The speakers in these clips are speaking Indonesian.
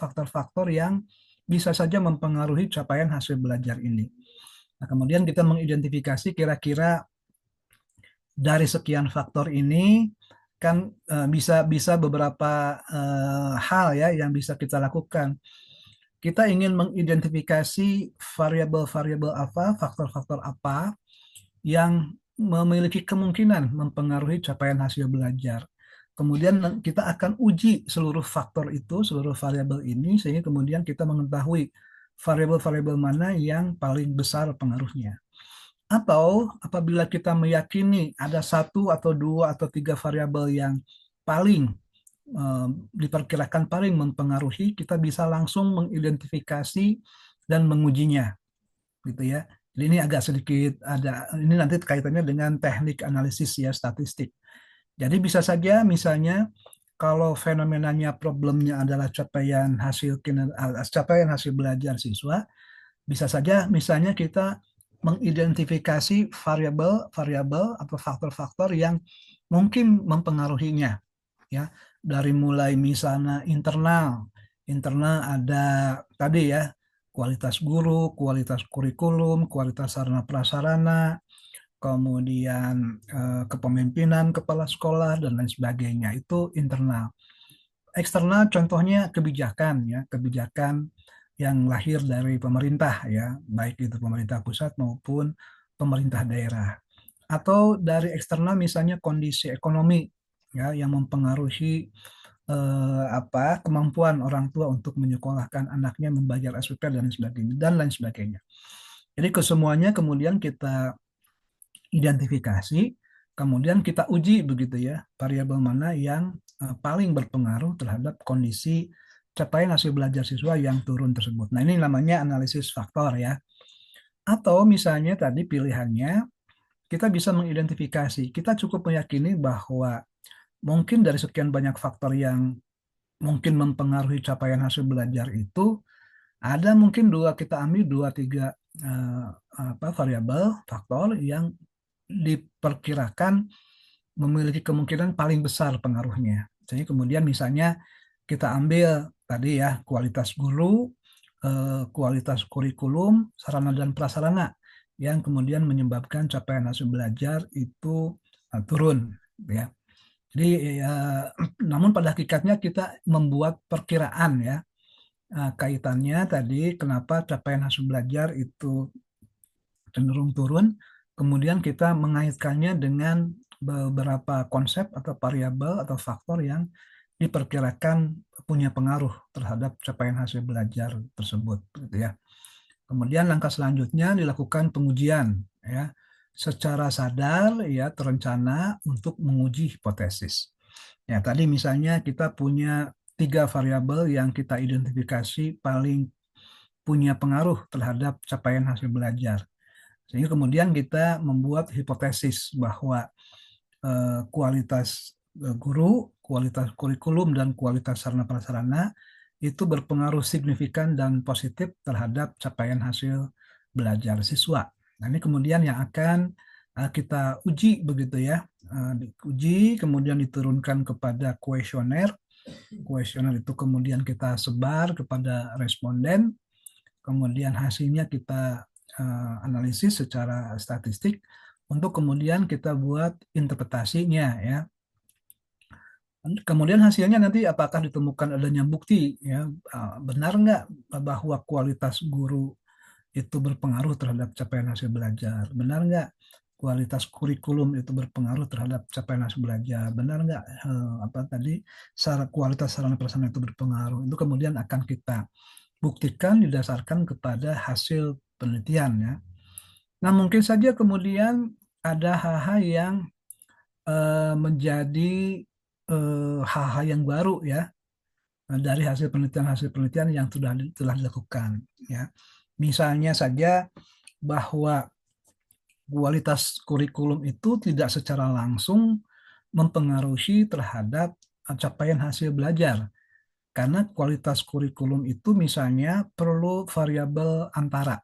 faktor-faktor yang bisa saja mempengaruhi capaian hasil belajar ini. Nah, kemudian kita mengidentifikasi kira-kira dari sekian faktor ini kan bisa bisa beberapa hal ya yang bisa kita lakukan. Kita ingin mengidentifikasi variabel-variabel apa, faktor-faktor apa yang memiliki kemungkinan mempengaruhi capaian hasil belajar. Kemudian kita akan uji seluruh faktor itu, seluruh variabel ini, sehingga kemudian kita mengetahui variabel-variabel mana yang paling besar pengaruhnya. Atau apabila kita meyakini ada satu atau dua atau tiga variabel yang paling diperkirakan paling mempengaruhi, kita bisa langsung mengidentifikasi dan mengujinya, gitu ya. Jadi ini agak sedikit ada, ini nanti kaitannya dengan teknik analisis ya, statistik. Jadi bisa saja misalnya kalau fenomenanya problemnya adalah capaian hasil belajar siswa, bisa saja misalnya kita mengidentifikasi variabel-variabel atau faktor-faktor yang mungkin mempengaruhinya ya, dari mulai misalnya internal ada tadi ya, kualitas guru, kualitas kurikulum, kualitas sarana prasarana, kemudian kepemimpinan kepala sekolah dan lain sebagainya, itu internal. Eksternal contohnya kebijakan ya, kebijakan yang lahir dari pemerintah ya, baik itu pemerintah pusat maupun pemerintah daerah. Atau dari eksternal misalnya kondisi ekonomi ya yang mempengaruhi kemampuan orang tua untuk menyekolahkan anaknya, membayar SPP dan lain sebagainya. Jadi kesemuanya kemudian kita identifikasi, kemudian kita uji begitu ya, variabel mana yang paling berpengaruh terhadap kondisi capaian hasil belajar siswa yang turun tersebut. Nah, ini namanya analisis faktor ya. Atau misalnya tadi pilihannya kita bisa mengidentifikasi, kita cukup meyakini bahwa mungkin dari sekian banyak faktor yang mungkin mempengaruhi capaian hasil belajar itu, ada mungkin kita ambil dua tiga variabel faktor yang diperkirakan memiliki kemungkinan paling besar pengaruhnya. Jadi kemudian misalnya kita ambil tadi ya kualitas guru, kualitas kurikulum, sarana dan prasarana yang kemudian menyebabkan capaian hasil belajar itu turun ya. Jadi namun pada hakikatnya kita membuat perkiraan ya, kaitannya tadi kenapa capaian hasil belajar itu cenderung turun, kemudian kita mengaitkannya dengan beberapa konsep atau variabel atau faktor yang diperkirakan punya pengaruh terhadap capaian hasil belajar tersebut, gitu ya. Kemudian langkah selanjutnya dilakukan pengujian, ya, secara sadar, ya, terencana untuk menguji hipotesis. Ya, tadi misalnya kita punya tiga variabel yang kita identifikasi paling punya pengaruh terhadap capaian hasil belajar. Sehingga kemudian kita membuat hipotesis bahwa kualitas guru, kualitas kurikulum, dan kualitas sarana prasarana itu berpengaruh signifikan dan positif terhadap capaian hasil belajar siswa. Nah, ini kemudian yang akan kita uji begitu ya. Diuji, kemudian diturunkan kepada kuesioner. Kuesioner itu kemudian kita sebar kepada responden. Kemudian hasilnya kita analisis secara statistik untuk kemudian kita buat interpretasinya ya. Kemudian hasilnya nanti apakah ditemukan adanya bukti ya, benar nggak bahwa kualitas guru itu berpengaruh terhadap capaian hasil belajar, benar nggak kualitas kurikulum itu berpengaruh terhadap capaian hasil belajar, benar nggak kualitas sarana prasarana itu berpengaruh. Itu kemudian akan kita buktikan didasarkan kepada hasil penelitian ya. Nah, mungkin saja kemudian ada hal-hal yang menjadi hal-hal yang baru ya, dari hasil penelitian yang telah dilakukan ya. Misalnya saja bahwa kualitas kurikulum itu tidak secara langsung mempengaruhi terhadap capaian hasil belajar. Karena kualitas kurikulum itu misalnya perlu variabel antara.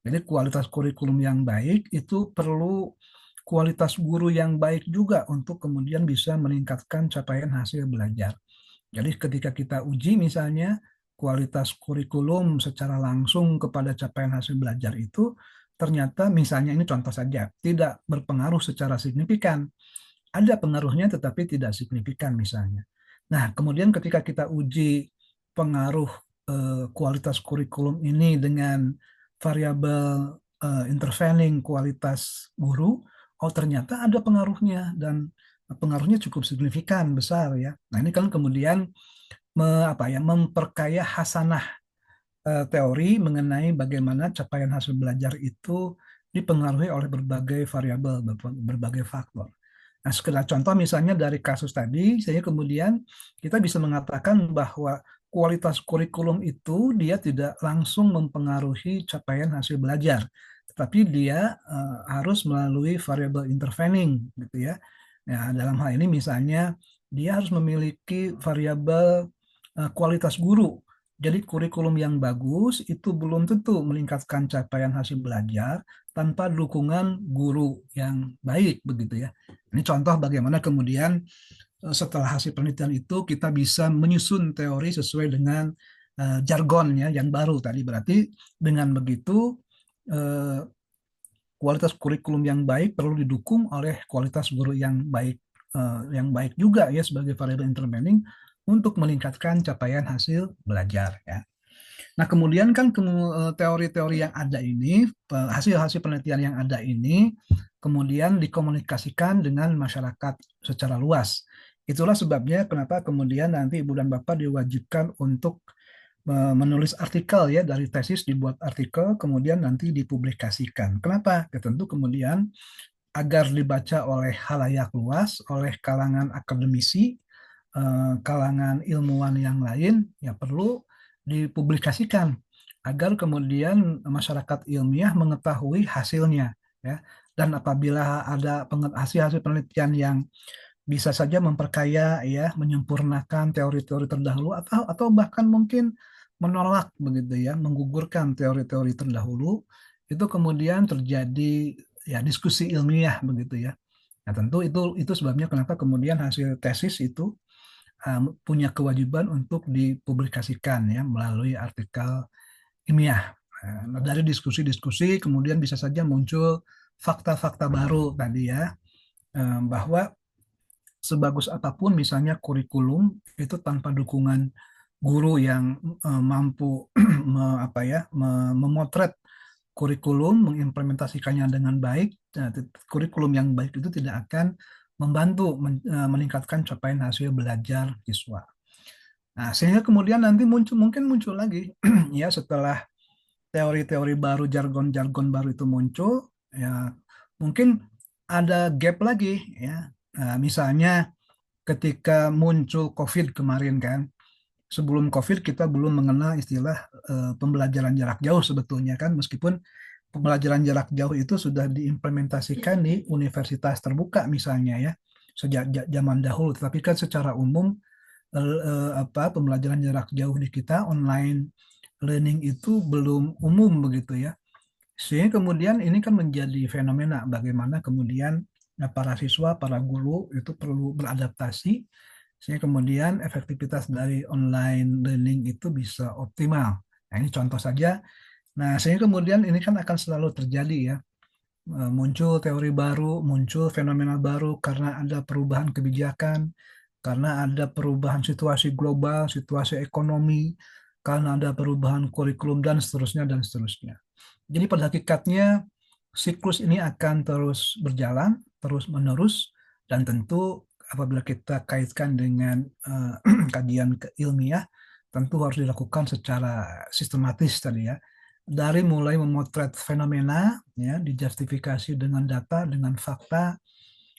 Jadi kualitas kurikulum yang baik itu perlu kualitas guru yang baik juga untuk kemudian bisa meningkatkan capaian hasil belajar. Jadi ketika kita uji misalnya kualitas kurikulum secara langsung kepada capaian hasil belajar itu ternyata misalnya ini contoh saja tidak berpengaruh secara signifikan. Ada pengaruhnya tetapi tidak signifikan misalnya. Nah, kemudian ketika kita uji pengaruh kualitas kurikulum ini dengan variabel intervening kualitas guru, oh ternyata ada pengaruhnya dan pengaruhnya cukup signifikan besar ya. Nah, ini kan kemudian memperkaya hasanah teori mengenai bagaimana capaian hasil belajar itu dipengaruhi oleh berbagai variabel, berbagai faktor. Nah, sekedar contoh misalnya dari kasus tadi, saya kemudian kita bisa mengatakan bahwa kualitas kurikulum itu dia tidak langsung mempengaruhi capaian hasil belajar, tetapi dia harus melalui variabel intervening, gitu ya. Nah, dalam hal ini misalnya dia harus memiliki variabel kualitas guru. Jadi kurikulum yang bagus itu belum tentu meningkatkan capaian hasil belajar tanpa dukungan guru yang baik begitu ya. Ini contoh bagaimana kemudian setelah hasil penelitian itu kita bisa menyusun teori sesuai dengan jargon ya yang baru tadi. Berarti dengan begitu uh, kualitas kurikulum yang baik perlu didukung oleh kualitas guru yang baik juga ya sebagai variabel intervening untuk meningkatkan capaian hasil belajar ya. Nah, kemudian kan teori-teori yang ada ini, hasil-hasil penelitian yang ada ini, kemudian dikomunikasikan dengan masyarakat secara luas. Itulah sebabnya kenapa kemudian nanti Ibu dan Bapak diwajibkan untuk menulis artikel ya, dari tesis dibuat artikel, kemudian nanti dipublikasikan. Kenapa? Ya, tentu kemudian agar dibaca oleh halayak luas, oleh kalangan akademisi, kalangan ilmuwan yang lain, ya perlu dipublikasikan agar kemudian masyarakat ilmiah mengetahui hasilnya ya. Dan apabila ada hasil-hasil penelitian yang bisa saja memperkaya ya, menyempurnakan teori-teori terdahulu atau bahkan mungkin menolak begitu ya, menggugurkan teori-teori terdahulu, itu kemudian terjadi ya diskusi ilmiah begitu ya. Nah, tentu itu sebabnya kenapa kemudian hasil tesis itu punya kewajiban untuk dipublikasikan ya melalui artikel ilmiah. Nah, dari diskusi-diskusi kemudian bisa saja muncul fakta-fakta baru tadi ya, bahwa sebagus apapun misalnya kurikulum itu tanpa dukungan guru yang mampu memotret kurikulum, mengimplementasikannya dengan baik. Nah, kurikulum yang baik itu tidak akan membantu meningkatkan capaian hasil belajar siswa. Nah, sehingga kemudian nanti mungkin muncul lagi ya setelah teori-teori baru, jargon-jargon baru itu muncul, ya mungkin ada gap lagi ya. Nah, misalnya ketika muncul COVID kemarin kan, sebelum COVID kita belum mengenal istilah pembelajaran jarak jauh sebetulnya kan, meskipun pembelajaran jarak jauh itu sudah diimplementasikan di universitas terbuka misalnya ya, sejak zaman dahulu. Tapi kan secara umum pembelajaran jarak jauh di kita online learning itu belum umum begitu ya. Sehingga kemudian ini kan menjadi fenomena bagaimana kemudian para siswa, para guru itu perlu beradaptasi sehingga kemudian efektivitas dari online learning itu bisa optimal. Nah, ini contoh saja. Nah, sehingga kemudian ini kan akan selalu terjadi ya. Muncul teori baru, muncul fenomena baru karena ada perubahan kebijakan, karena ada perubahan situasi global, situasi ekonomi, karena ada perubahan kurikulum dan seterusnya dan seterusnya. Jadi pada hakikatnya siklus ini akan terus berjalan, terus menerus, dan tentu apabila kita kaitkan dengan kajian ilmiah, tentu harus dilakukan secara sistematis tadi ya. Dari mulai memotret fenomena, ya, dijustifikasi dengan data, dengan fakta,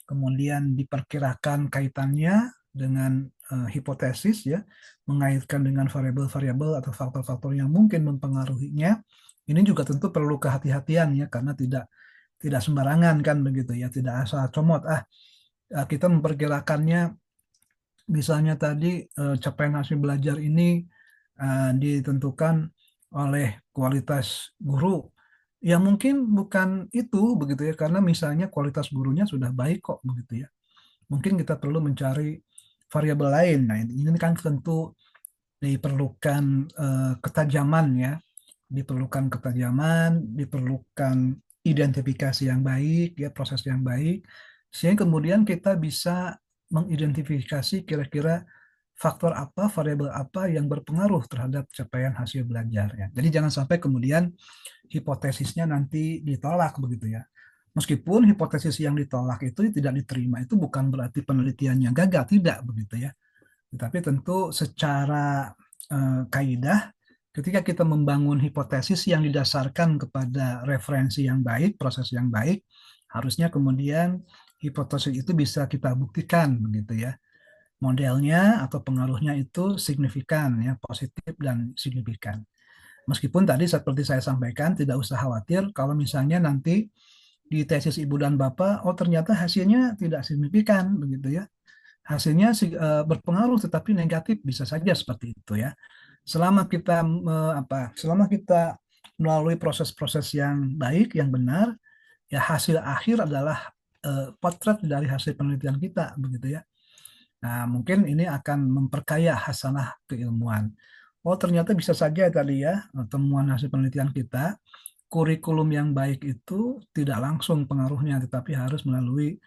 kemudian diperkirakan kaitannya dengan hipotesis, ya, mengaitkan dengan variabel-variabel atau faktor-faktor yang mungkin mempengaruhinya. Ini juga tentu perlu kehati-hatian ya, karena tidak sembarangan kan begitu ya, tidak asal comot kita memperkirakannya misalnya tadi capaian hasil belajar ini ditentukan oleh kualitas guru. Ya mungkin bukan itu begitu ya, karena misalnya kualitas gurunya sudah baik kok begitu ya. Mungkin kita perlu mencari variabel lain. Nah, ini kan tentu diperlukan ketajaman ya, diperlukan ketajaman, diperlukan identifikasi yang baik ya, proses yang baik, sehingga kemudian kita bisa mengidentifikasi kira-kira faktor apa, variabel apa yang berpengaruh terhadap capaian hasil belajar ya. Jadi jangan sampai kemudian hipotesisnya nanti ditolak begitu ya. Meskipun hipotesis yang ditolak itu tidak diterima, itu bukan berarti penelitiannya gagal, tidak begitu ya. Tetapi tentu secara kaidah, ketika kita membangun hipotesis yang didasarkan kepada referensi yang baik, proses yang baik, harusnya kemudian hipotesis itu bisa kita buktikan begitu ya. Modelnya atau pengaruhnya itu signifikan ya, positif dan signifikan. Meskipun tadi seperti saya sampaikan, tidak usah khawatir kalau misalnya nanti di tesis ibu dan bapak, oh ternyata hasilnya tidak signifikan begitu ya. Hasilnya berpengaruh tetapi negatif, bisa saja seperti itu ya. Selama kita selama kita melalui proses-proses yang baik, yang benar, ya hasil akhir adalah potret dari hasil penelitian kita begitu ya. Nah, mungkin ini akan memperkaya hasanah keilmuan. Oh, ternyata bisa saja tadi ya, temuan hasil penelitian kita, kurikulum yang baik itu tidak langsung pengaruhnya, tetapi harus melalui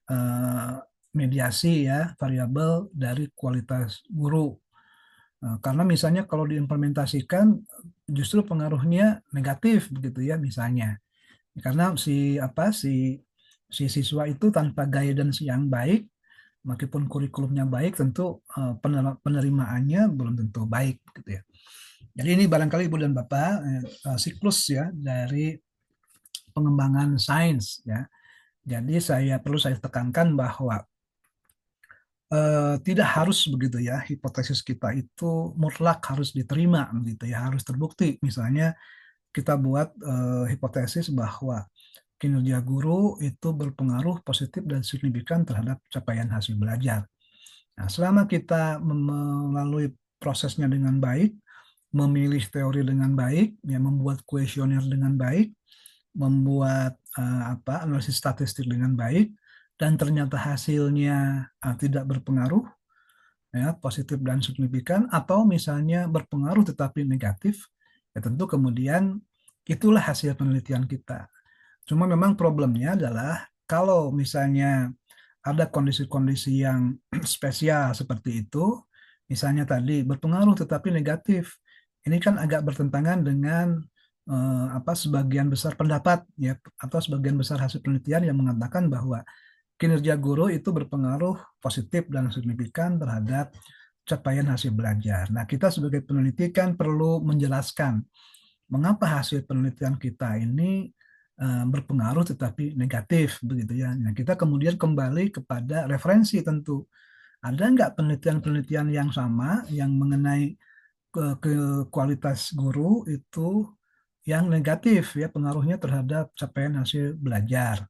eh, mediasi ya, variabel dari kualitas guru. Karena misalnya kalau diimplementasikan justru pengaruhnya negatif begitu ya misalnya. Karena si siswa itu tanpa guidance yang baik, meskipun kurikulumnya baik, tentu penerimaannya belum tentu baik gitu ya. Jadi ini barangkali Ibu dan Bapak siklus ya dari pengembangan sains ya. Jadi perlu saya tekankan bahwa tidak harus begitu ya, hipotesis kita itu mutlak harus diterima begitu ya, harus terbukti. Misalnya kita buat hipotesis bahwa kinerja guru itu berpengaruh positif dan signifikan terhadap capaian hasil belajar. Nah, selama kita melalui prosesnya dengan baik, memilih teori dengan baik, ya, membuat kuesioner dengan baik, membuat analisis statistik dengan baik, dan ternyata hasilnya tidak berpengaruh, ya, positif dan signifikan, atau misalnya berpengaruh tetapi negatif, ya tentu kemudian itulah hasil penelitian kita. Cuma memang problemnya adalah kalau misalnya ada kondisi-kondisi yang spesial seperti itu, misalnya tadi berpengaruh tetapi negatif. Ini kan agak bertentangan dengan sebagian besar pendapat ya, atau sebagian besar hasil penelitian yang mengatakan bahwa kinerja guru itu berpengaruh positif dan signifikan terhadap capaian hasil belajar. Nah, kita sebagai peneliti kan perlu menjelaskan mengapa hasil penelitian kita ini berpengaruh tetapi negatif begitu ya. Nah, kita kemudian kembali kepada referensi tentu. Ada nggak penelitian-penelitian yang sama yang mengenai ke kualitas guru itu yang negatif ya, pengaruhnya terhadap capaian hasil belajar.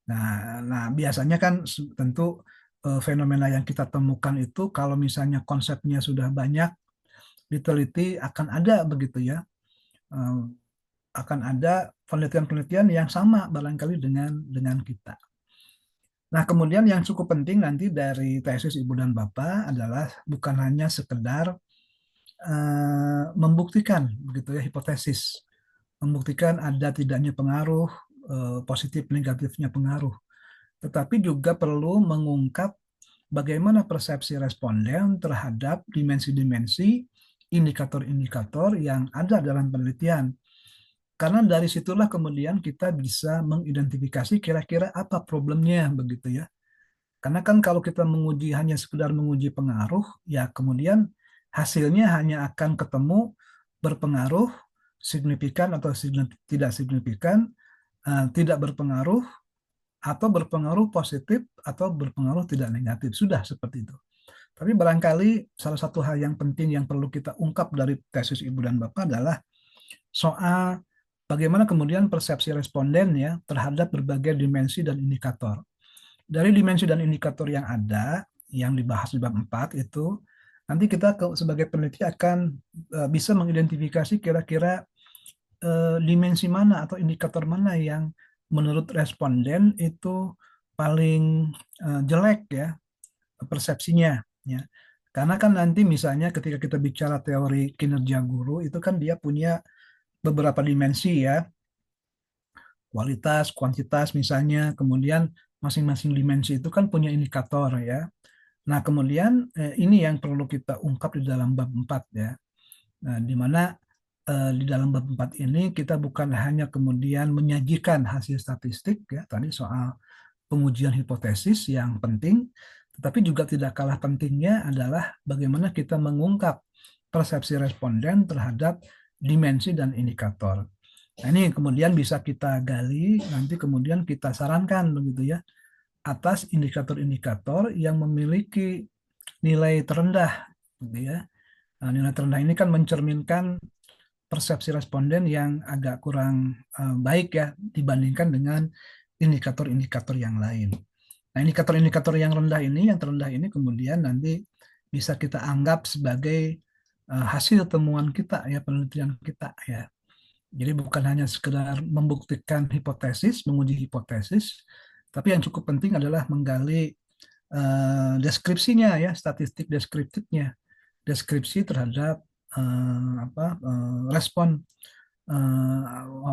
Nah, biasanya kan tentu fenomena yang kita temukan itu kalau misalnya konsepnya sudah banyak diteliti akan ada begitu ya. Eh, akan ada penelitian-penelitian yang sama barangkali dengan kita. Nah, kemudian yang cukup penting nanti dari tesis Ibu dan Bapak adalah bukan hanya sekedar membuktikan begitu ya, hipotesis, membuktikan ada tidaknya pengaruh, positif negatifnya pengaruh, tetapi juga perlu mengungkap bagaimana persepsi responden terhadap dimensi-dimensi, indikator-indikator yang ada dalam penelitian. Karena dari situlah kemudian kita bisa mengidentifikasi kira-kira apa problemnya begitu ya. Karena kan kalau kita menguji hanya sekedar menguji pengaruh, ya kemudian hasilnya hanya akan ketemu berpengaruh, signifikan atau tidak signifikan, tidak berpengaruh, atau berpengaruh positif, atau berpengaruh tidak negatif. Sudah seperti itu. Tapi barangkali salah satu hal yang penting yang perlu kita ungkap dari tesis Ibu dan Bapak adalah soal bagaimana kemudian persepsi responden ya terhadap berbagai dimensi dan indikator. Dari dimensi dan indikator yang ada, yang dibahas di bab 4 itu, nanti kita sebagai peneliti akan bisa mengidentifikasi kira-kira dimensi mana atau indikator mana yang menurut responden itu paling jelek ya persepsinya. Ya. Karena kan nanti misalnya ketika kita bicara teori kinerja guru itu kan dia punya beberapa dimensi ya, kualitas, kuantitas misalnya, kemudian masing-masing dimensi itu kan punya indikator ya. Nah, kemudian ini yang perlu kita ungkap di dalam bab 4 ya. Nah, di mana di dalam bab 4 ini kita bukan hanya kemudian menyajikan hasil statistik ya, tadi soal pengujian hipotesis yang penting, tetapi juga tidak kalah pentingnya adalah bagaimana kita mengungkap persepsi responden terhadap dimensi dan indikator. Nah, ini kemudian bisa kita gali, nanti kemudian kita sarankan begitu ya, atas indikator-indikator yang memiliki nilai terendah, gitu ya. Nah, nilai terendah ini kan mencerminkan persepsi responden yang agak kurang baik ya dibandingkan dengan indikator-indikator yang lain. Nah, indikator-indikator yang rendah ini, yang terendah ini kemudian nanti bisa kita anggap sebagai hasil temuan kita ya, penelitian kita ya. Jadi bukan hanya sekedar membuktikan hipotesis, menguji hipotesis, tapi yang cukup penting adalah menggali deskripsinya ya, statistik deskriptifnya, deskripsi terhadap respon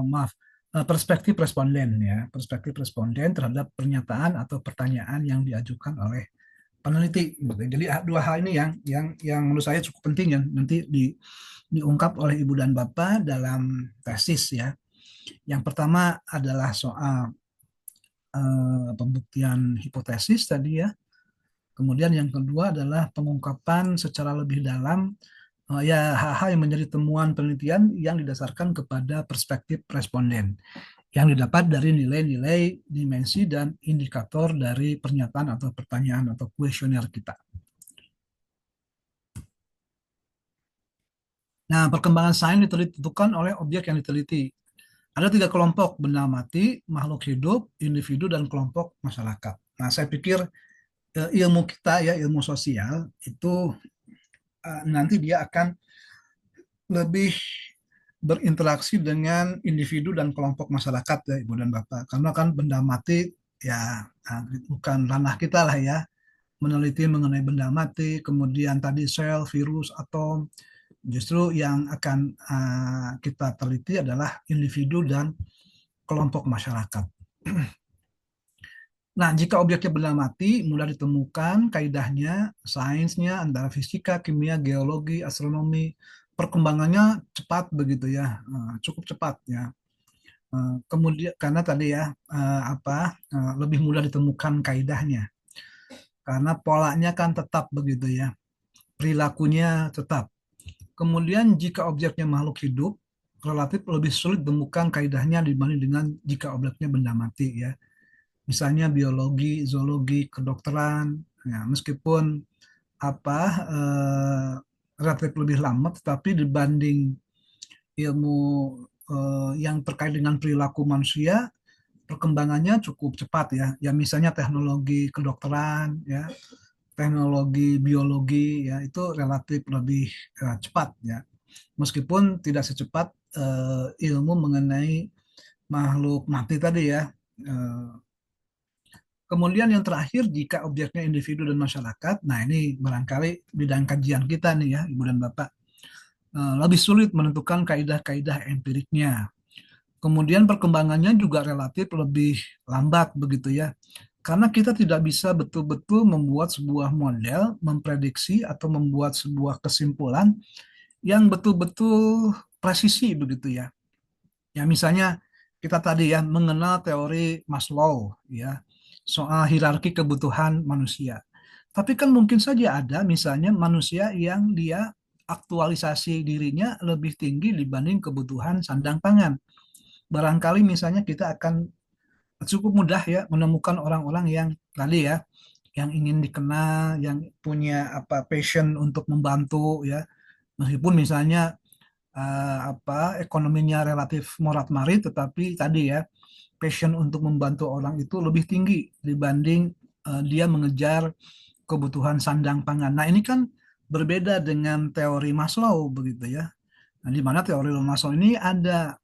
maaf perspektif responden ya, perspektif responden terhadap pernyataan atau pertanyaan yang diajukan oleh peneliti. Jadi dua hal ini yang menurut saya cukup penting yang nanti diungkap oleh ibu dan bapak dalam tesis ya. Yang pertama adalah soal pembuktian hipotesis tadi ya. Kemudian yang kedua adalah pengungkapan secara lebih dalam ya hal-hal yang menjadi temuan penelitian yang didasarkan kepada perspektif responden yang didapat dari nilai-nilai dimensi dan indikator dari pernyataan atau pertanyaan atau kuesioner kita. Nah, perkembangan sains ditentukan oleh objek yang diteliti. Ada tiga kelompok: benda mati, makhluk hidup, individu, dan kelompok masyarakat. Nah, saya pikir ilmu kita ya, ilmu sosial itu nanti dia akan lebih berinteraksi dengan individu dan kelompok masyarakat ya Ibu dan Bapak. Karena kan benda mati ya bukan ranah kita lah ya, meneliti mengenai benda mati, kemudian tadi sel, virus, atom. Justru yang akan kita teliti adalah individu dan kelompok masyarakat. Nah, jika objeknya benda mati, mulai ditemukan kaidahnya, sainsnya, antara fisika, kimia, geologi, astronomi, perkembangannya cepat begitu ya, cukup cepat ya. Kemudian karena tadi ya lebih mudah ditemukan kaidahnya, karena polanya kan tetap begitu ya, perilakunya tetap. Kemudian jika objeknya makhluk hidup, relatif lebih sulit ditemukan kaidahnya dibanding dengan jika objeknya benda mati ya. Misalnya biologi, zoologi, kedokteran, ya, meskipun eh, relatif lebih lama, tetapi dibanding ilmu yang terkait dengan perilaku manusia, perkembangannya cukup cepat ya. Ya misalnya teknologi kedokteran, ya, teknologi biologi, ya itu relatif lebih cepat ya. Meskipun tidak secepat ilmu mengenai makhluk mati tadi ya. Eh, Kemudian yang terakhir, jika objeknya individu dan masyarakat, nah ini barangkali bidang kajian kita nih ya, Ibu dan Bapak, lebih sulit menentukan kaidah-kaidah empiriknya. Kemudian perkembangannya juga relatif lebih lambat begitu ya, karena kita tidak bisa betul-betul membuat sebuah model, memprediksi atau membuat sebuah kesimpulan yang betul-betul presisi begitu ya. Ya misalnya kita tadi ya mengenal teori Maslow ya soal hierarki kebutuhan manusia. Tapi kan mungkin saja ada misalnya manusia yang dia aktualisasi dirinya lebih tinggi dibanding kebutuhan sandang pangan. Barangkali misalnya kita akan cukup mudah ya menemukan orang-orang yang tadi ya yang ingin dikenal, yang punya passion untuk membantu ya. Meskipun misalnya ekonominya relatif morat-marit, tetapi tadi ya passion untuk membantu orang itu lebih tinggi dibanding dia mengejar kebutuhan sandang pangan. Nah ini kan berbeda dengan teori Maslow begitu ya. Nah, di mana teori Maslow ini ada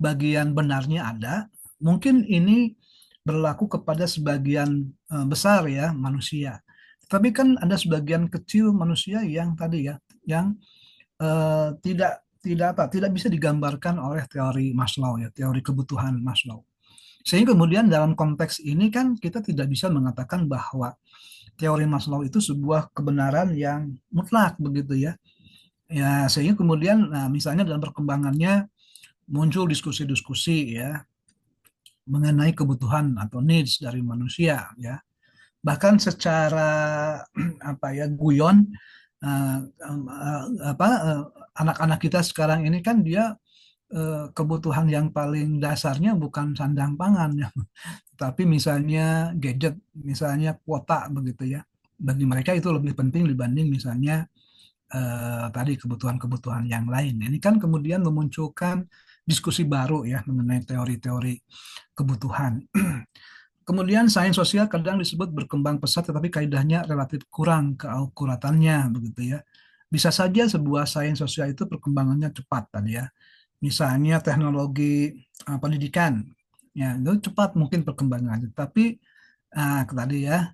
bagian benarnya ada, mungkin ini berlaku kepada sebagian besar ya manusia. Tapi kan ada sebagian kecil manusia yang tadi ya, yang tidak bisa digambarkan oleh teori Maslow ya, teori kebutuhan Maslow. Sehingga kemudian dalam konteks ini kan kita tidak bisa mengatakan bahwa teori Maslow itu sebuah kebenaran yang mutlak begitu ya. Ya, sehingga kemudian nah, misalnya dalam perkembangannya muncul diskusi-diskusi ya mengenai kebutuhan atau needs dari manusia ya. Bahkan secara apa ya guyon eh, apa anak-anak kita sekarang ini kan dia kebutuhan yang paling dasarnya bukan sandang pangan ya, tapi misalnya gadget, misalnya kuota begitu ya. Bagi mereka itu lebih penting dibanding misalnya tadi kebutuhan-kebutuhan yang lain. Ini kan kemudian memunculkan diskusi baru ya mengenai teori-teori kebutuhan. Kemudian sains sosial kadang disebut berkembang pesat tetapi kaidahnya relatif kurang keakuratannya begitu ya. Bisa saja sebuah sains sosial itu perkembangannya cepat tadi ya. Misalnya teknologi pendidikan ya itu cepat mungkin perkembangannya tapi tadi ya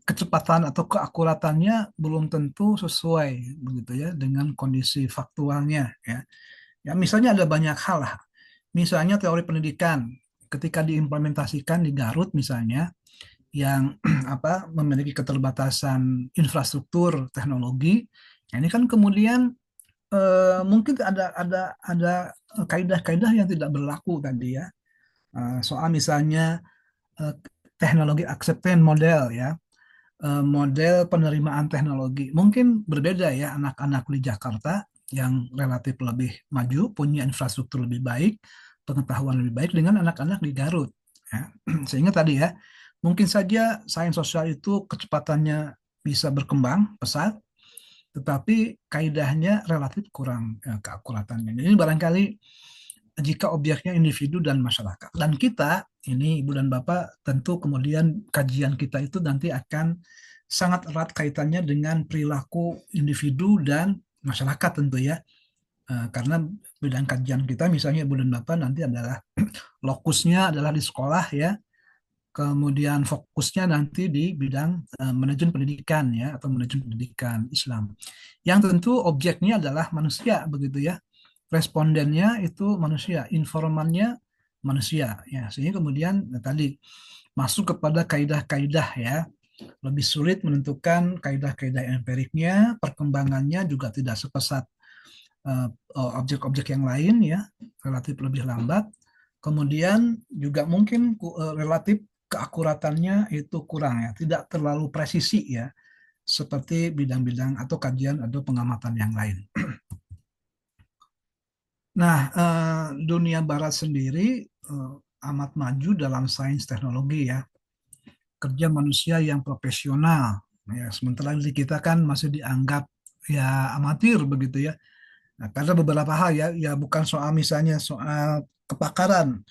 kecepatan atau keakuratannya belum tentu sesuai begitu ya dengan kondisi faktualnya ya. Ya misalnya ada banyak hal lah. Misalnya teori pendidikan ketika diimplementasikan di Garut misalnya yang apa memiliki keterbatasan infrastruktur teknologi, ya ini kan kemudian mungkin ada kaidah-kaidah yang tidak berlaku tadi ya. Soal misalnya eh, teknologi acceptance model ya, model penerimaan teknologi. Mungkin berbeda ya anak-anak di Jakarta yang relatif lebih maju, punya infrastruktur lebih baik, pengetahuan lebih baik dengan anak-anak di Garut. Ya. Sehingga tadi ya, mungkin saja sains sosial itu kecepatannya bisa berkembang pesat, tetapi kaidahnya relatif kurang keakuratannya. Jadi barangkali jika objeknya individu dan masyarakat. Dan kita, ini Ibu dan Bapak, tentu kemudian kajian kita itu nanti akan sangat erat kaitannya dengan perilaku individu dan masyarakat tentu ya. Karena bidang kajian kita misalnya Ibu dan Bapak nanti adalah lokusnya adalah di sekolah ya, kemudian fokusnya nanti di bidang manajemen pendidikan ya atau manajemen pendidikan Islam. Yang tentu objeknya adalah manusia begitu ya. Respondennya itu manusia, informannya manusia ya. Sehingga kemudian tadi masuk kepada kaidah-kaidah ya. Lebih sulit menentukan kaidah-kaidah empiriknya, perkembangannya juga tidak sepesat objek-objek yang lain ya, relatif lebih lambat. Kemudian juga mungkin relatif keakuratannya itu kurang ya, tidak terlalu presisi ya, seperti bidang-bidang atau kajian atau pengamatan yang lain. Nah, dunia barat sendiri amat maju dalam sains teknologi ya, kerja manusia yang profesional. Ya, sementara di kita kan masih dianggap ya amatir begitu ya. Nah, karena beberapa hal ya, ya bukan soal misalnya soal kepakaran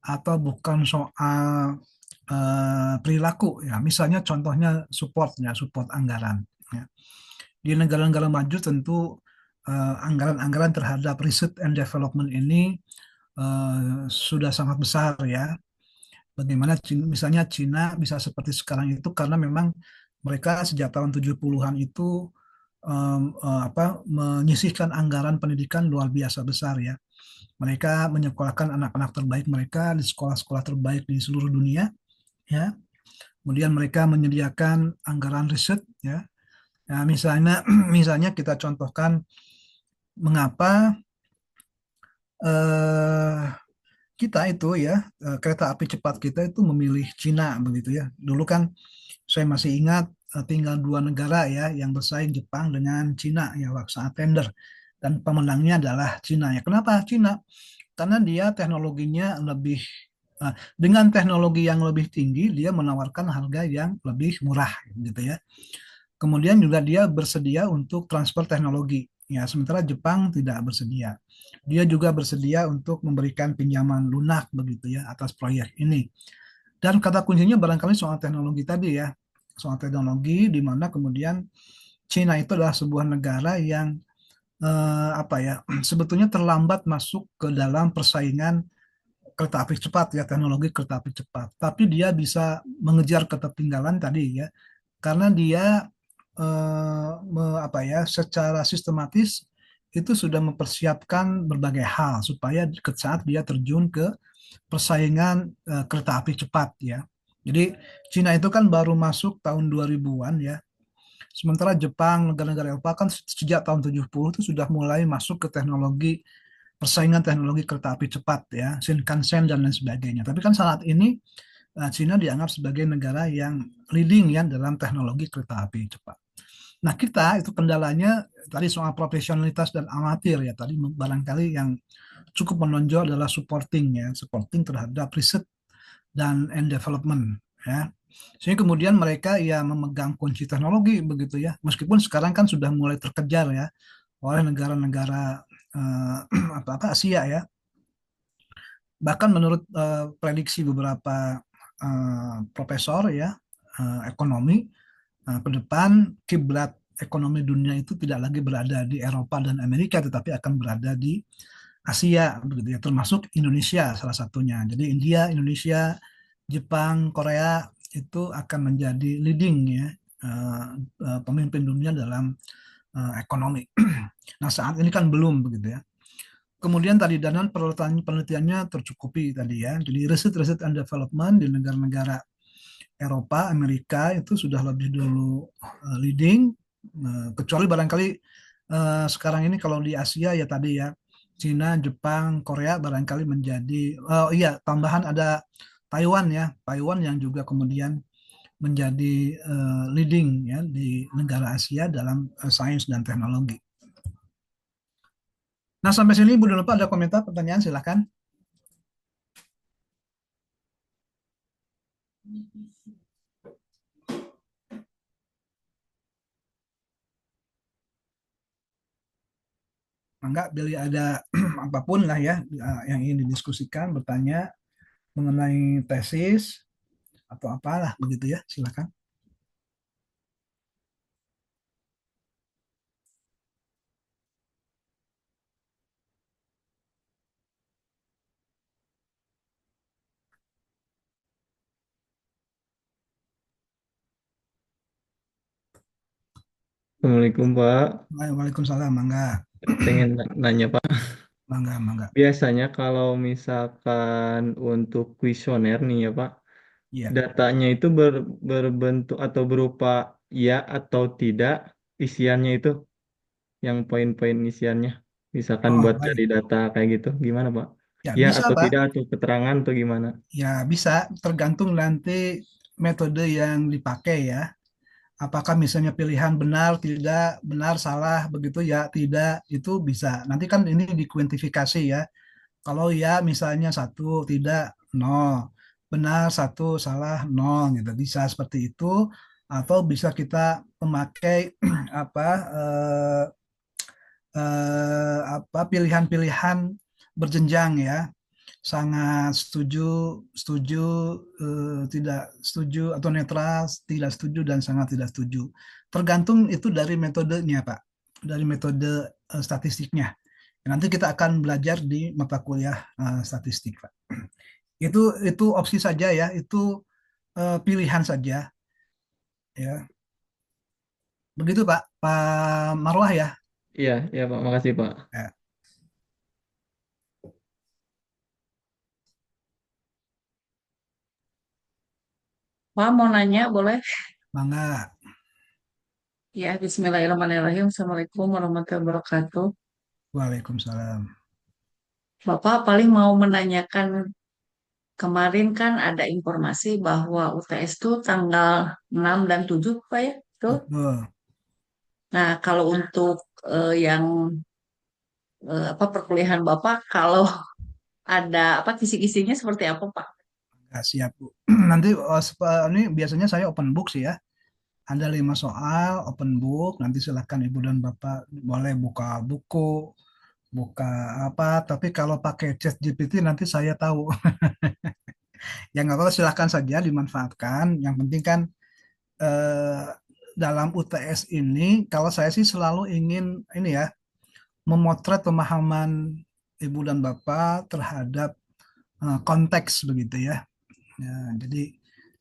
atau bukan soal perilaku ya. Misalnya contohnya support ya, support anggaran. Ya. Di negara-negara maju tentu anggaran-anggaran terhadap riset and development ini sudah sangat besar ya. Bagaimana misalnya Cina bisa seperti sekarang itu karena memang mereka sejak tahun 70-an itu apa menyisihkan anggaran pendidikan luar biasa besar ya. Mereka menyekolahkan anak-anak terbaik mereka di sekolah-sekolah terbaik di seluruh dunia ya. Kemudian mereka menyediakan anggaran riset ya. Ya, misalnya misalnya kita contohkan mengapa eh, kita itu ya kereta api cepat kita itu memilih Cina begitu ya. Dulu kan saya masih ingat tinggal dua negara ya yang bersaing Jepang dengan Cina ya waktu saat tender dan pemenangnya adalah Cina ya. Kenapa Cina? Karena dia teknologinya lebih dengan teknologi yang lebih tinggi dia menawarkan harga yang lebih murah gitu ya. Kemudian juga dia bersedia untuk transfer teknologi. Ya, sementara Jepang tidak bersedia. Dia juga bersedia untuk memberikan pinjaman lunak begitu ya atas proyek ini. Dan kata kuncinya barangkali soal teknologi tadi ya. Soal teknologi di mana kemudian Cina itu adalah sebuah negara yang apa ya sebetulnya terlambat masuk ke dalam persaingan kereta api cepat ya teknologi kereta api cepat tapi dia bisa mengejar ketertinggalan tadi ya karena dia apa ya, secara sistematis itu sudah mempersiapkan berbagai hal supaya ke saat dia terjun ke persaingan kereta api cepat ya. Jadi Cina itu kan baru masuk tahun 2000-an ya. Sementara Jepang, negara-negara Eropa kan sejak tahun 70 itu sudah mulai masuk ke teknologi persaingan teknologi kereta api cepat ya, Shinkansen dan lain sebagainya. Tapi kan saat ini Cina dianggap sebagai negara yang leading ya dalam teknologi kereta api cepat. Nah, kita itu kendalanya tadi soal profesionalitas dan amatir ya. Tadi barangkali yang cukup menonjol adalah supporting ya, supporting terhadap riset dan development ya. Sehingga kemudian mereka ya memegang kunci teknologi begitu ya. Meskipun sekarang kan sudah mulai terkejar ya oleh negara-negara apa Asia ya. Bahkan menurut prediksi beberapa profesor ya ekonomi, ke depan kiblat ekonomi dunia itu tidak lagi berada di Eropa dan Amerika, tetapi akan berada di Asia, begitu ya, termasuk Indonesia salah satunya. Jadi India, Indonesia, Jepang, Korea itu akan menjadi leading ya pemimpin dunia dalam ekonomi. Nah saat ini kan belum begitu ya. Kemudian tadi dana penelitiannya tercukupi tadi ya. Jadi riset and development di negara-negara Eropa, Amerika itu sudah lebih dulu leading. Kecuali barangkali sekarang ini kalau di Asia ya tadi ya, Cina, Jepang, Korea barangkali menjadi, oh iya tambahan ada Taiwan ya, Taiwan yang juga kemudian menjadi leading ya di negara Asia dalam sains dan teknologi. Nah sampai sini Bu Dulpa ada komentar, pertanyaan silahkan. Enggak, bila ada apapun lah ya yang ingin didiskusikan, bertanya mengenai tesis atau apalah begitu ya, silakan. Assalamualaikum Pak. Waalaikumsalam, mangga, Pengen nanya Pak. mangga, mangga. Biasanya kalau misalkan untuk kuesioner nih ya Pak, Iya. datanya itu berbentuk atau berupa ya atau tidak isiannya itu, yang poin-poin isiannya. Misalkan Oh, buat cari baik. data kayak gitu, gimana Pak? Ya, Ya bisa, atau Pak. tidak atau keterangan atau gimana? Ya, bisa. Tergantung nanti metode yang dipakai ya. Apakah misalnya pilihan benar, tidak, benar, salah, begitu ya, tidak, itu bisa. Nanti kan ini dikuantifikasi ya. Kalau ya misalnya satu, tidak, nol. Benar, satu, salah, nol, gitu. Bisa seperti itu. Atau bisa kita memakai apa apa pilihan-pilihan berjenjang ya, sangat setuju, setuju, tidak setuju atau netral, tidak setuju dan sangat tidak setuju. Tergantung itu dari metodenya Pak, dari metode statistiknya. Nanti kita akan belajar di mata kuliah statistik Pak. Itu opsi saja ya, itu pilihan saja ya. Begitu Pak, Pak Marwah ya. Iya, ya Pak, makasih Pak. Ya, Pak mau nanya boleh? Mangga. Ya, Bismillahirrahmanirrahim. Assalamualaikum warahmatullahi wabarakatuh. Waalaikumsalam. Bapak paling mau menanyakan kemarin kan ada informasi bahwa UTS itu tanggal 6 dan 7, Pak ya? Tuh. Betul. Nah, kalau untuk yang apa perkuliahan Bapak, kalau ada apa kisi-kisinya seperti apa, Pak? Ya, siap, Bu. Nanti ini biasanya saya open book sih ya. Ada 5 soal, open book. Nanti silakan Ibu dan Bapak boleh buka buku, buka apa. Tapi kalau pakai chat GPT nanti saya tahu. Ya nggak apa-apa, silakan saja dimanfaatkan. Yang penting kan eh, dalam UTS ini, kalau saya sih selalu ingin ini ya, memotret pemahaman Ibu dan Bapak terhadap konteks begitu ya. Ya, jadi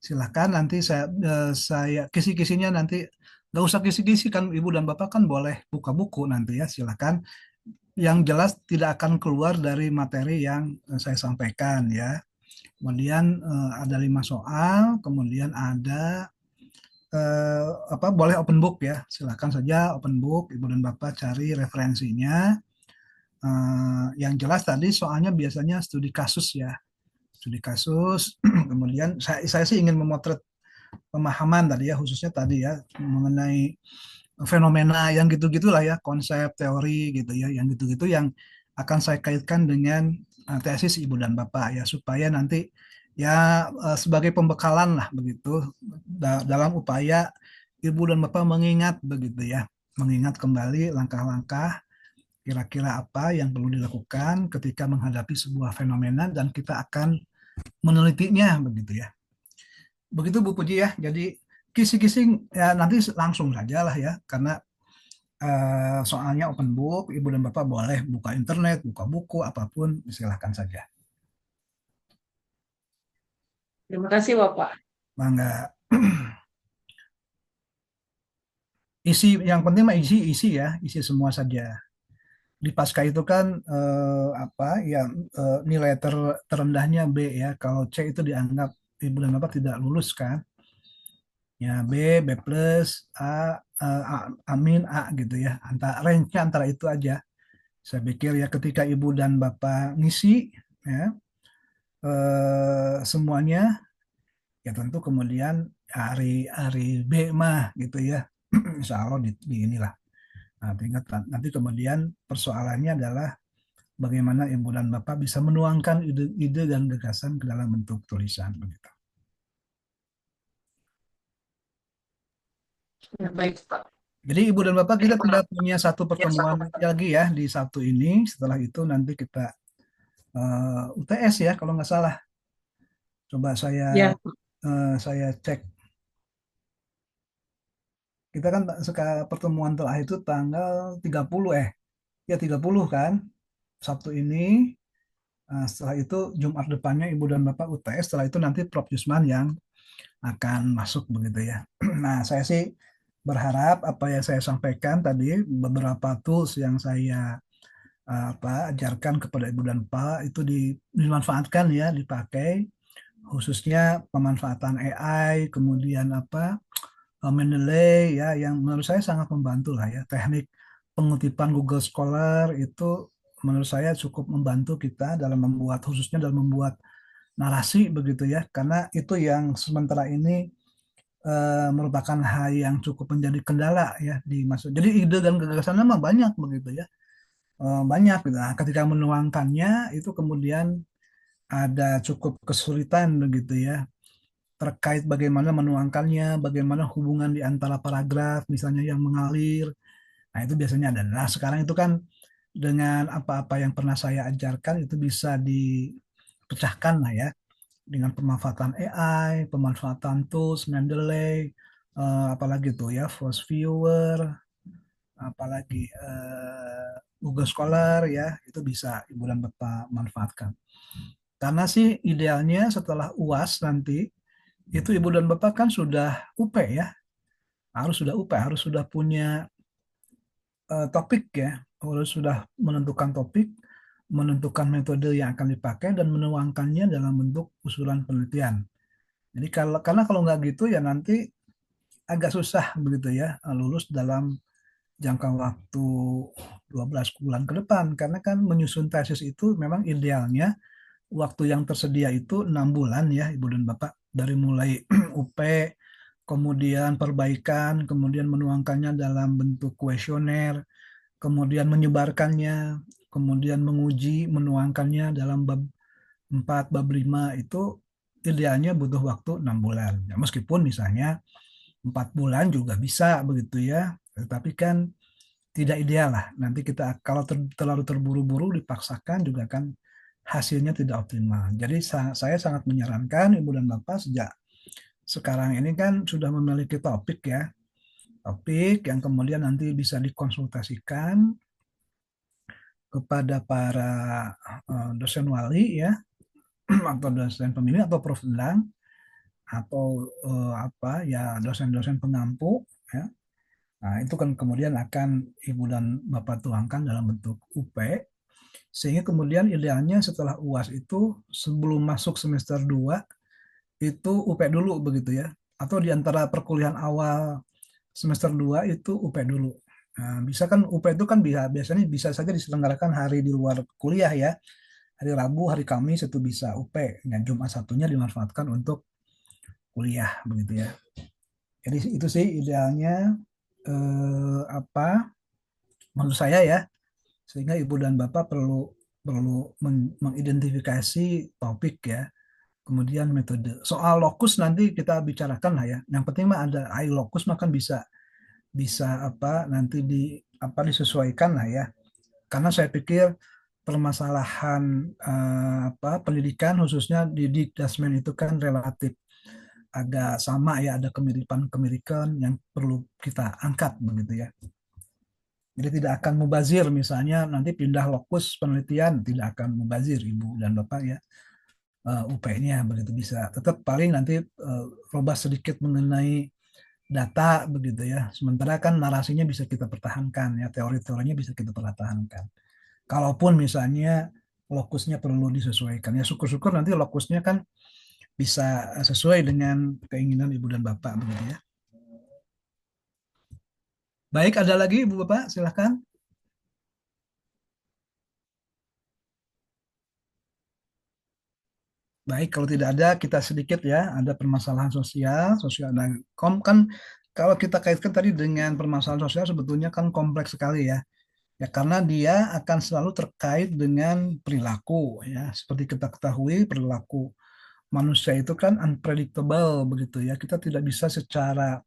Silahkan nanti saya kisi-kisinya nanti nggak usah kisi-kisi kan Ibu dan Bapak kan boleh buka buku nanti ya silahkan. Yang jelas tidak akan keluar dari materi yang saya sampaikan ya. Kemudian ada 5 soal, kemudian ada apa boleh open book ya. Silakan saja open book Ibu dan Bapak cari referensinya. Yang jelas tadi soalnya biasanya studi kasus ya. Studi kasus, kemudian saya sih ingin memotret pemahaman tadi ya, khususnya tadi ya mengenai fenomena yang gitu-gitulah ya, konsep, teori gitu ya, yang gitu-gitu yang akan saya kaitkan dengan tesis Ibu dan Bapak ya, supaya nanti ya sebagai pembekalan lah begitu dalam upaya Ibu dan Bapak mengingat begitu ya, mengingat kembali langkah-langkah kira-kira apa yang perlu dilakukan ketika menghadapi sebuah fenomena dan kita akan menelitinya begitu ya. Begitu Bu Puji ya. Jadi kisi-kisi ya nanti langsung saja lah ya karena soalnya open book, Ibu dan Bapak boleh buka internet, buka buku apapun silahkan saja. Terima kasih Bapak. Bangga. Isi yang penting mah isi ya, isi semua saja. Di pasca itu kan apa ya nilai terendahnya B ya. Kalau C itu dianggap Ibu dan Bapak tidak lulus kan. Ya B, B plus, amin, A gitu ya. Antara range-nya antara itu aja. Saya pikir ya ketika Ibu dan Bapak ngisi ya semuanya ya tentu kemudian hari hari B mah gitu ya. Insya Allah di inilah. Nah, ingat nanti kemudian persoalannya adalah bagaimana Ibu dan Bapak bisa menuangkan ide-ide dan gagasan ke dalam bentuk tulisan begitu. Ya, baik Pak. Jadi Ibu dan Bapak kita tidak punya satu pertemuan lagi ya di Sabtu ini. Setelah itu nanti kita UTS ya kalau nggak salah. Coba Ya, saya cek. Kita kan pertemuan terakhir itu tanggal 30 ya 30 kan. Sabtu ini. Setelah itu Jumat depannya Ibu dan Bapak UTS. Setelah itu nanti Prof. Yusman yang akan masuk begitu ya. Nah, saya sih berharap apa yang saya sampaikan tadi beberapa tools yang saya apa ajarkan kepada Ibu dan Bapak itu dimanfaatkan ya, dipakai khususnya pemanfaatan AI, kemudian apa Mendeley ya yang menurut saya sangat membantu lah ya. Teknik pengutipan Google Scholar itu menurut saya cukup membantu kita dalam membuat khususnya dalam membuat narasi begitu ya karena itu yang sementara ini merupakan hal yang cukup menjadi kendala ya di masa. Jadi ide dan gagasan memang banyak begitu ya. Banyak gitu. Nah, ketika menuangkannya itu kemudian ada cukup kesulitan begitu ya terkait bagaimana menuangkannya, bagaimana hubungan di antara paragraf misalnya yang mengalir. Nah, itu biasanya ada. Nah, sekarang itu kan dengan apa-apa yang pernah saya ajarkan itu bisa dipecahkan lah ya dengan pemanfaatan AI, pemanfaatan tools, Mendeley, apalagi tuh ya, Force Viewer, apalagi Google Scholar ya, itu bisa Ibu dan Bapak manfaatkan. Karena sih idealnya setelah UAS nanti, itu Ibu dan Bapak kan sudah UP ya, harus sudah UP, harus sudah punya topik ya, harus sudah menentukan topik, menentukan metode yang akan dipakai dan menuangkannya dalam bentuk usulan penelitian. Jadi karena kalau nggak gitu ya nanti agak susah begitu ya lulus dalam jangka waktu 12 bulan ke depan karena kan menyusun tesis itu memang idealnya waktu yang tersedia itu 6 bulan ya Ibu dan Bapak dari mulai UP kemudian perbaikan kemudian menuangkannya dalam bentuk kuesioner kemudian menyebarkannya kemudian menguji menuangkannya dalam bab 4 bab 5 itu idealnya butuh waktu 6 bulan ya, meskipun misalnya 4 bulan juga bisa begitu ya tetapi kan tidak ideal lah. Nanti kita kalau terlalu terburu-buru dipaksakan juga kan hasilnya tidak optimal. Jadi saya sangat menyarankan Ibu dan Bapak sejak sekarang ini kan sudah memiliki topik ya. Topik yang kemudian nanti bisa dikonsultasikan kepada para dosen wali ya atau dosen pembimbing atau prof. atau apa ya dosen-dosen pengampu ya. Nah, itu kan kemudian akan Ibu dan Bapak tuangkan dalam bentuk UP, sehingga kemudian idealnya setelah UAS itu sebelum masuk semester 2 itu UP dulu begitu ya. Atau di antara perkuliahan awal semester 2 itu UP dulu. Nah, bisa kan UP itu kan biasanya bisa saja diselenggarakan hari di luar kuliah ya. Hari Rabu, hari Kamis itu bisa UP. Dan Jumat Sabtunya dimanfaatkan untuk kuliah begitu ya. Jadi itu sih idealnya apa menurut saya ya, sehingga ibu dan bapak perlu perlu mengidentifikasi topik ya, kemudian metode. Soal lokus nanti kita bicarakan lah ya. Yang penting mah ada lokus mah kan bisa bisa apa nanti disesuaikan lah ya. Karena saya pikir permasalahan apa pendidikan khususnya di Dikdasmen itu kan relatif agak sama ya, ada kemiripan-kemiripan yang perlu kita angkat begitu ya. Jadi tidak akan mubazir misalnya nanti pindah lokus penelitian, tidak akan mubazir Ibu dan Bapak ya, UP-nya begitu bisa. Tetap paling nanti robah sedikit mengenai data begitu ya. Sementara kan narasinya bisa kita pertahankan ya, teori-teorinya bisa kita pertahankan. Kalaupun misalnya lokusnya perlu disesuaikan ya, syukur-syukur nanti lokusnya kan bisa sesuai dengan keinginan Ibu dan Bapak begitu ya. Baik, ada lagi Ibu Bapak, silahkan. Baik, kalau tidak ada kita sedikit ya, ada permasalahan sosial, sosial dan kan kalau kita kaitkan tadi dengan permasalahan sosial sebetulnya kan kompleks sekali ya. Ya karena dia akan selalu terkait dengan perilaku ya. Seperti kita ketahui perilaku manusia itu kan unpredictable begitu ya. Kita tidak bisa secara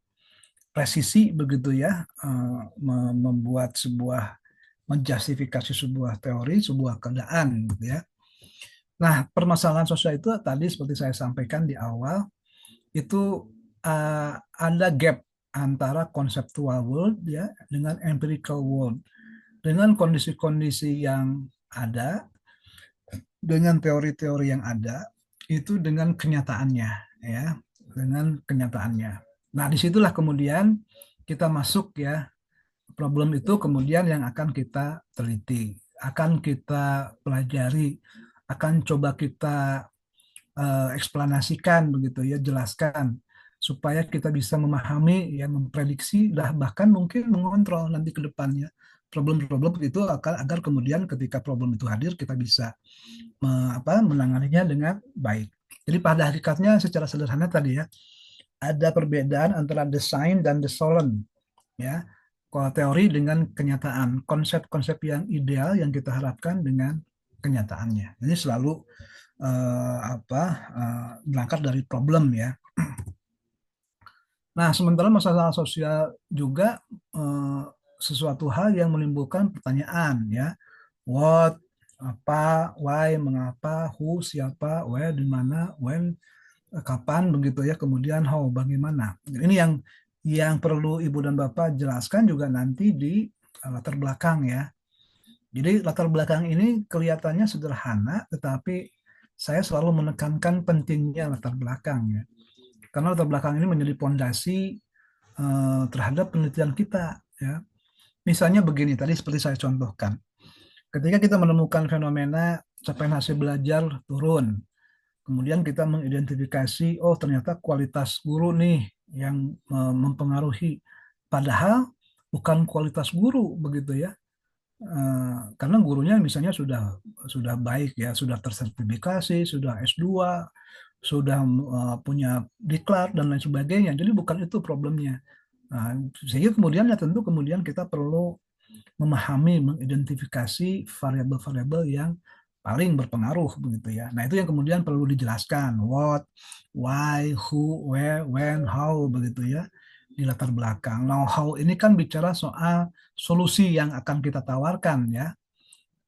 presisi begitu ya membuat sebuah menjustifikasi sebuah teori, sebuah keadaan gitu ya. Nah, permasalahan sosial itu tadi seperti saya sampaikan di awal, itu ada gap antara conceptual world ya dengan empirical world. Dengan kondisi-kondisi yang ada, dengan teori-teori yang ada, itu dengan kenyataannya ya, dengan kenyataannya. Nah, disitulah kemudian kita masuk ya, problem itu kemudian yang akan kita teliti, akan kita pelajari, akan coba kita eksplanasikan begitu ya, jelaskan supaya kita bisa memahami ya, memprediksi dah bahkan mungkin mengontrol nanti ke depannya problem-problem itu agar kemudian ketika problem itu hadir kita bisa menanganinya dengan baik. Jadi pada hakikatnya secara sederhana tadi ya, ada perbedaan antara desain dan desolen ya. Kalau teori dengan kenyataan, konsep-konsep yang ideal yang kita harapkan dengan kenyataannya. Jadi selalu berangkat dari problem ya. Nah, sementara masalah sosial juga sesuatu hal yang menimbulkan pertanyaan ya. What, apa, why, mengapa, who, siapa, where, di mana, when, kapan begitu ya. Kemudian how, bagaimana. Ini yang perlu Ibu dan Bapak jelaskan juga nanti di latar belakang ya. Jadi latar belakang ini kelihatannya sederhana, tetapi saya selalu menekankan pentingnya latar belakang ya. Karena latar belakang ini menjadi fondasi terhadap penelitian kita ya. Misalnya begini, tadi seperti saya contohkan. Ketika kita menemukan fenomena capaian hasil belajar turun, kemudian kita mengidentifikasi, oh ternyata kualitas guru nih yang mempengaruhi. Padahal bukan kualitas guru begitu ya. Karena gurunya misalnya sudah baik ya, sudah tersertifikasi, sudah S2, sudah punya diklat dan lain sebagainya. Jadi bukan itu problemnya. Nah, sehingga kemudian ya tentu kemudian kita perlu memahami, mengidentifikasi variabel-variabel yang paling berpengaruh begitu ya. Nah, itu yang kemudian perlu dijelaskan, what, why, who, where, when, how begitu ya di latar belakang. Now, how ini kan bicara soal solusi yang akan kita tawarkan ya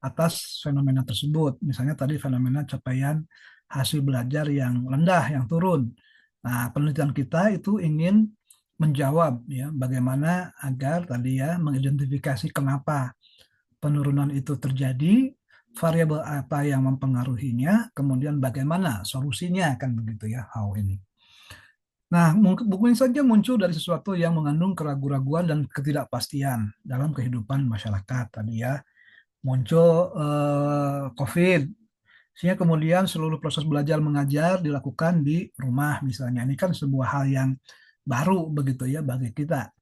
atas fenomena tersebut. Misalnya tadi fenomena capaian hasil belajar yang rendah, yang turun. Nah, penelitian kita itu ingin menjawab ya bagaimana agar tadi ya mengidentifikasi kenapa penurunan itu terjadi, variabel apa yang mempengaruhinya, kemudian bagaimana solusinya kan begitu ya, how ini. Nah, mungkin saja muncul dari sesuatu yang mengandung keraguan-raguan dan ketidakpastian dalam kehidupan masyarakat tadi ya. Muncul COVID, sehingga kemudian seluruh proses belajar mengajar dilakukan di rumah misalnya. Ini kan sebuah hal yang baru begitu ya bagi kita.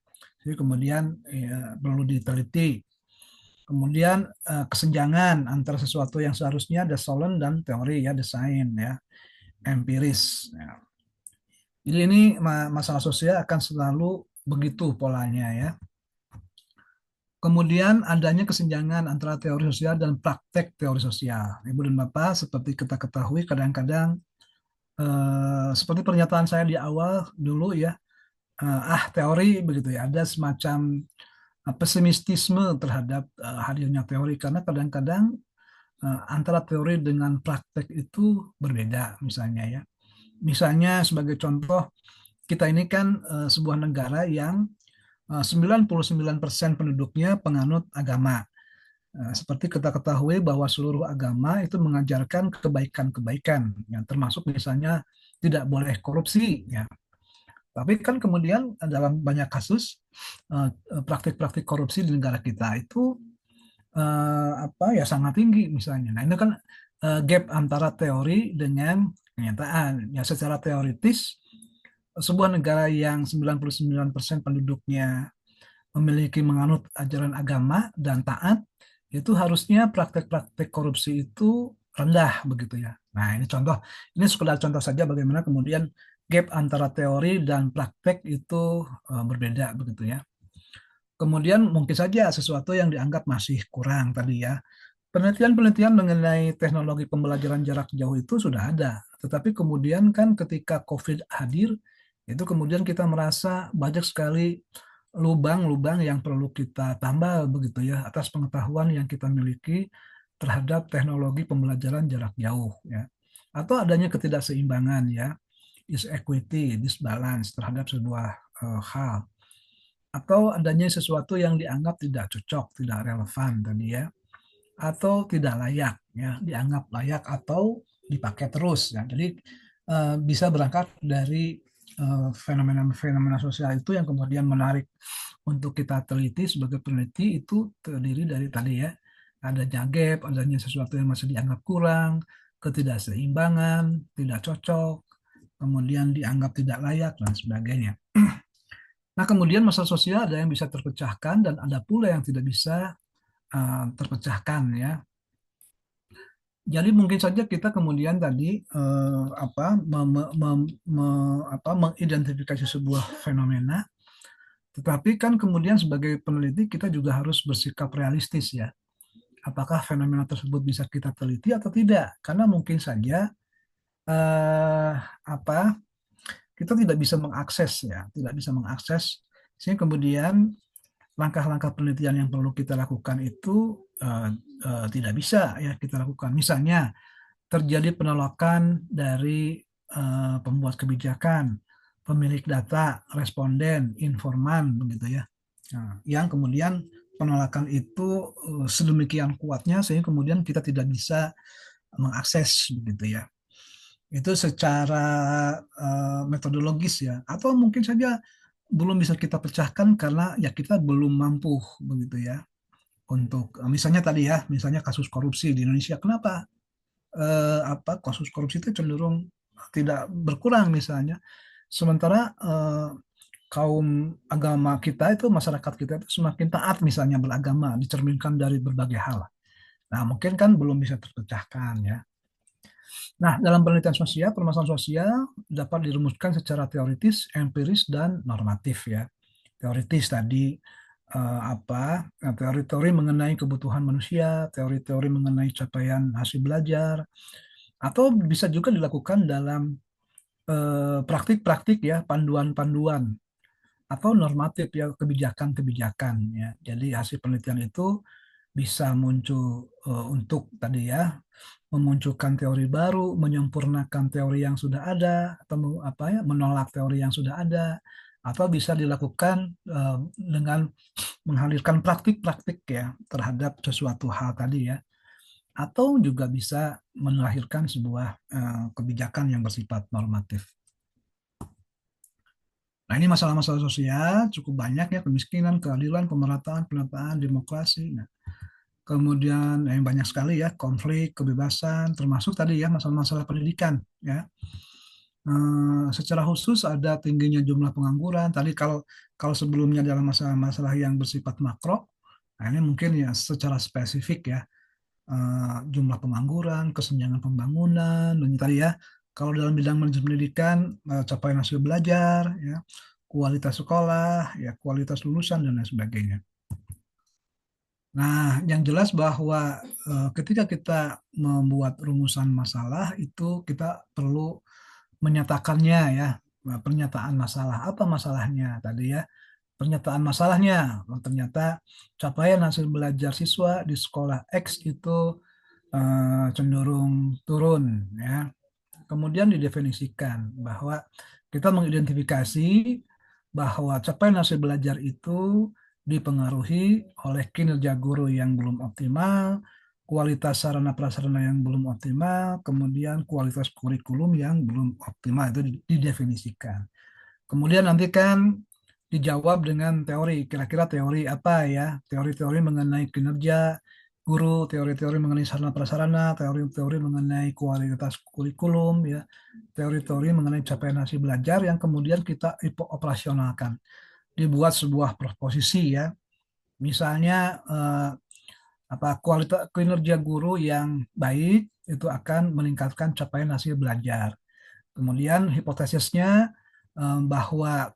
Jadi kemudian ya, perlu diteliti. Kemudian kesenjangan antara sesuatu yang seharusnya the solent dan teori ya, the science ya, empiris. Ya. Jadi ini masalah sosial akan selalu begitu polanya ya. Kemudian adanya kesenjangan antara teori sosial dan praktek teori sosial. Ibu dan Bapak, seperti kita ketahui kadang-kadang seperti pernyataan saya di awal dulu ya, teori begitu ya, ada semacam pesimistisme terhadap hadirnya teori karena kadang-kadang antara teori dengan praktek itu berbeda misalnya ya. Misalnya sebagai contoh, kita ini kan sebuah negara yang 99% penduduknya penganut agama. Seperti kita ketahui bahwa seluruh agama itu mengajarkan kebaikan-kebaikan, yang termasuk misalnya tidak boleh korupsi. Ya. Tapi kan kemudian dalam banyak kasus praktik-praktik korupsi di negara kita itu sangat tinggi misalnya. Nah ini kan gap antara teori dengan kenyataan. Ya secara teoritis sebuah negara yang 99% penduduknya memiliki menganut ajaran agama dan taat, itu harusnya praktek-praktek korupsi itu rendah begitu ya. Nah ini contoh, ini sekedar contoh saja bagaimana kemudian gap antara teori dan praktek itu berbeda begitu ya. Kemudian mungkin saja sesuatu yang dianggap masih kurang tadi ya. Penelitian-penelitian mengenai teknologi pembelajaran jarak jauh itu sudah ada. Tetapi kemudian kan ketika COVID hadir, itu kemudian kita merasa banyak sekali lubang-lubang yang perlu kita tambal begitu ya atas pengetahuan yang kita miliki terhadap teknologi pembelajaran jarak jauh ya. Atau adanya ketidakseimbangan ya, equity, disbalance terhadap sebuah hal. Atau adanya sesuatu yang dianggap tidak cocok, tidak relevan tadi ya, atau tidak layak ya, dianggap layak atau dipakai terus ya. Jadi bisa berangkat dari fenomena-fenomena sosial itu yang kemudian menarik untuk kita teliti sebagai peneliti itu terdiri dari tadi ya, adanya gap, adanya sesuatu yang masih dianggap kurang, ketidakseimbangan, tidak cocok, kemudian dianggap tidak layak dan sebagainya. Nah, kemudian masalah sosial ada yang bisa terpecahkan dan ada pula yang tidak bisa terpecahkan ya. Jadi mungkin saja kita kemudian tadi mengidentifikasi sebuah fenomena, tetapi kan kemudian sebagai peneliti kita juga harus bersikap realistis ya. Apakah fenomena tersebut bisa kita teliti atau tidak? Karena mungkin saja eh, apa kita tidak bisa mengakses ya, tidak bisa mengakses sehingga kemudian langkah-langkah penelitian yang perlu kita lakukan itu tidak bisa ya kita lakukan. Misalnya terjadi penolakan dari pembuat kebijakan, pemilik data, responden, informan begitu ya. Nah, yang kemudian penolakan itu sedemikian kuatnya sehingga kemudian kita tidak bisa mengakses begitu ya. Itu secara metodologis ya, atau mungkin saja belum bisa kita pecahkan karena ya kita belum mampu begitu ya untuk misalnya tadi ya, misalnya kasus korupsi di Indonesia. Kenapa kasus korupsi itu cenderung tidak berkurang misalnya, sementara kaum agama kita itu masyarakat kita itu semakin taat misalnya beragama dicerminkan dari berbagai hal. Nah mungkin kan belum bisa terpecahkan ya. Nah dalam penelitian sosial permasalahan sosial dapat dirumuskan secara teoritis, empiris dan normatif ya. Teoritis tadi teori-teori mengenai kebutuhan manusia, teori-teori mengenai capaian hasil belajar, atau bisa juga dilakukan dalam praktik-praktik ya, panduan-panduan atau normatif ya, kebijakan-kebijakan ya. Jadi hasil penelitian itu bisa muncul untuk tadi ya memunculkan teori baru, menyempurnakan teori yang sudah ada, atau menolak teori yang sudah ada, atau bisa dilakukan dengan menghadirkan praktik-praktik ya terhadap sesuatu hal tadi ya, atau juga bisa melahirkan sebuah kebijakan yang bersifat normatif. Nah, ini masalah-masalah sosial cukup banyak ya, kemiskinan, keadilan, pemerataan, penataan, demokrasi. Nah, kemudian yang banyak sekali ya, konflik, kebebasan, termasuk tadi ya masalah-masalah pendidikan ya. Secara khusus ada tingginya jumlah pengangguran. Tadi kalau kalau sebelumnya dalam masalah-masalah yang bersifat makro, nah ini mungkin ya secara spesifik ya, jumlah pengangguran, kesenjangan pembangunan, dan tadi ya, kalau dalam bidang manajemen pendidikan, capaian hasil belajar, ya, kualitas sekolah, ya, kualitas lulusan, dan lain sebagainya. Nah, yang jelas bahwa ketika kita membuat rumusan masalah itu kita perlu menyatakannya ya. Nah, pernyataan masalah apa masalahnya tadi ya? Pernyataan masalahnya, oh, ternyata capaian hasil belajar siswa di sekolah X itu cenderung turun ya. Kemudian didefinisikan bahwa kita mengidentifikasi bahwa capaian hasil belajar itu dipengaruhi oleh kinerja guru yang belum optimal, kualitas sarana prasarana yang belum optimal, kemudian kualitas kurikulum yang belum optimal, itu didefinisikan. Kemudian nanti kan dijawab dengan teori, kira-kira teori apa ya? Teori-teori mengenai kinerja guru, teori-teori mengenai sarana prasarana, teori-teori mengenai kualitas kurikulum ya, teori-teori mengenai capaian hasil belajar yang kemudian kita operasionalkan. Dibuat sebuah proposisi ya. Misalnya apa kualitas kinerja guru yang baik itu akan meningkatkan capaian hasil belajar. Kemudian hipotesisnya bahwa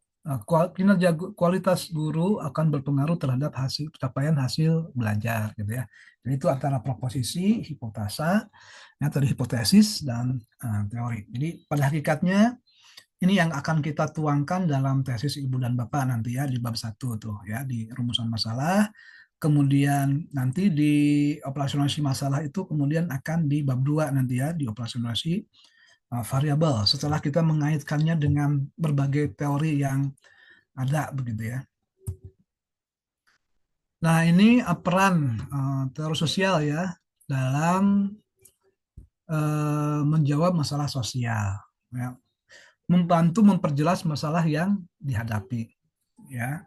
kinerja kualitas guru akan berpengaruh terhadap hasil capaian hasil belajar gitu ya. Jadi itu antara proposisi, hipotesa, ya tadi hipotesis dan teori. Jadi pada hakikatnya ini yang akan kita tuangkan dalam tesis Ibu dan Bapak nanti ya di bab 1 tuh ya di rumusan masalah. Kemudian nanti di operasionalisasi masalah itu kemudian akan di bab 2 nanti ya di operasionalisasi variabel setelah kita mengaitkannya dengan berbagai teori yang ada begitu ya. Nah, ini peran teori sosial ya dalam menjawab masalah sosial ya. Membantu memperjelas masalah yang dihadapi ya.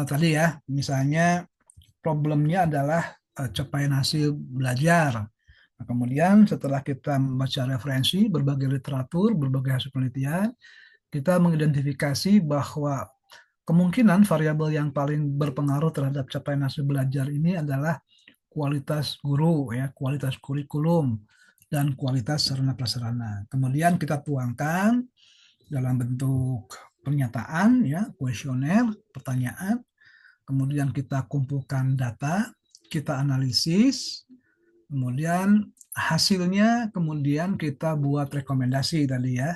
Tadi ya, misalnya problemnya adalah capaian hasil belajar. Nah, kemudian setelah kita membaca referensi, berbagai literatur, berbagai hasil penelitian, kita mengidentifikasi bahwa kemungkinan variabel yang paling berpengaruh terhadap capaian hasil belajar ini adalah kualitas guru, ya, kualitas kurikulum, dan kualitas sarana prasarana. Kemudian kita tuangkan dalam bentuk pernyataan, ya, kuesioner, pertanyaan. Kemudian kita kumpulkan data, kita analisis, kemudian hasilnya kemudian kita buat rekomendasi tadi ya.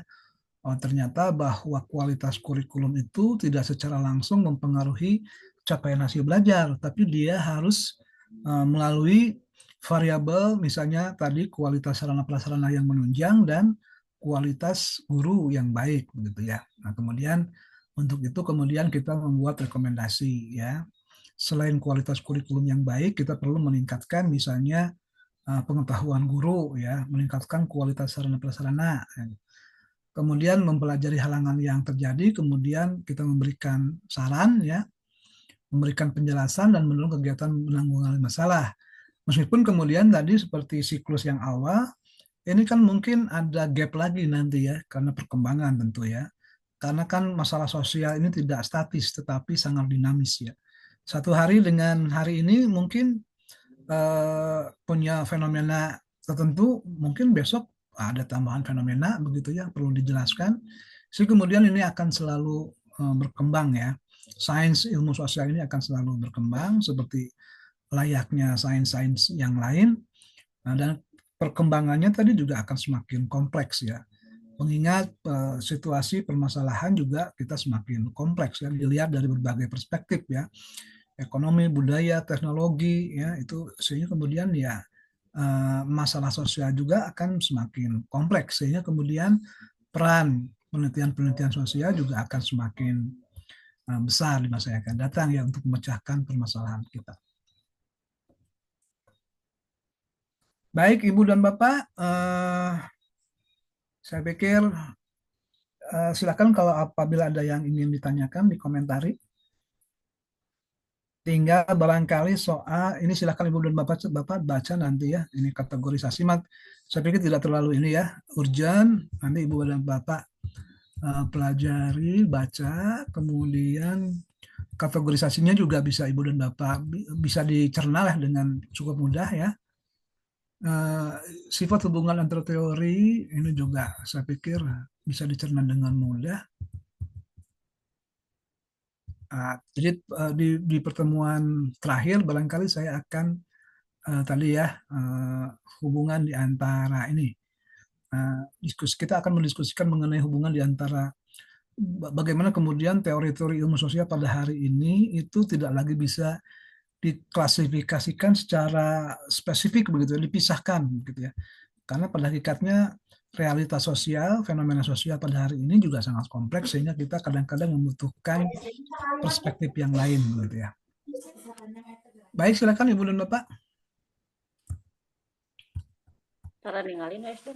Oh, ternyata bahwa kualitas kurikulum itu tidak secara langsung mempengaruhi capaian hasil belajar, tapi dia harus melalui variabel misalnya tadi kualitas sarana prasarana yang menunjang dan kualitas guru yang baik begitu ya. Nah, kemudian untuk itu kemudian kita membuat rekomendasi ya. Selain kualitas kurikulum yang baik, kita perlu meningkatkan misalnya pengetahuan guru ya, meningkatkan kualitas sarana prasarana. Kemudian mempelajari halangan yang terjadi, kemudian kita memberikan saran ya, memberikan penjelasan dan mendorong kegiatan penanggulangan masalah. Meskipun kemudian tadi seperti siklus yang awal, ini kan mungkin ada gap lagi nanti ya, karena perkembangan tentu ya. Karena kan masalah sosial ini tidak statis, tetapi sangat dinamis ya. Satu hari dengan hari ini mungkin punya fenomena tertentu, mungkin besok ada tambahan fenomena begitu ya, perlu dijelaskan. Jadi kemudian ini akan selalu berkembang ya. Sains ilmu sosial ini akan selalu berkembang seperti layaknya sains-sains yang lain. Nah, dan perkembangannya tadi juga akan semakin kompleks ya. Mengingat situasi permasalahan juga kita semakin kompleks ya, dilihat dari berbagai perspektif ya, ekonomi, budaya, teknologi ya, itu sehingga kemudian ya masalah sosial juga akan semakin kompleks sehingga kemudian peran penelitian-penelitian sosial juga akan semakin besar di masa yang akan datang ya untuk memecahkan permasalahan kita. Baik Ibu dan Bapak, saya pikir Silakan kalau apabila ada yang ingin ditanyakan di komentari. Tinggal barangkali soal ini silakan Ibu dan Bapak baca nanti ya. Ini kategorisasi saya pikir tidak terlalu ini ya urgent. Nanti Ibu dan Bapak pelajari, baca, kemudian kategorisasinya juga bisa Ibu dan Bapak bisa dicerna lah dengan cukup mudah ya. Sifat hubungan antar teori ini juga saya pikir bisa dicerna dengan mudah. Jadi di pertemuan terakhir barangkali saya akan tadi ya hubungan di antara ini kita akan mendiskusikan mengenai hubungan di antara bagaimana kemudian teori-teori ilmu sosial pada hari ini itu tidak lagi bisa diklasifikasikan secara spesifik begitu, dipisahkan gitu ya. Karena pada hakikatnya realitas sosial, fenomena sosial pada hari ini juga sangat kompleks sehingga kita kadang-kadang membutuhkan perspektif yang lain gitu ya. Baik, silakan Ibu dan Bapak. Cara ninggalin SD.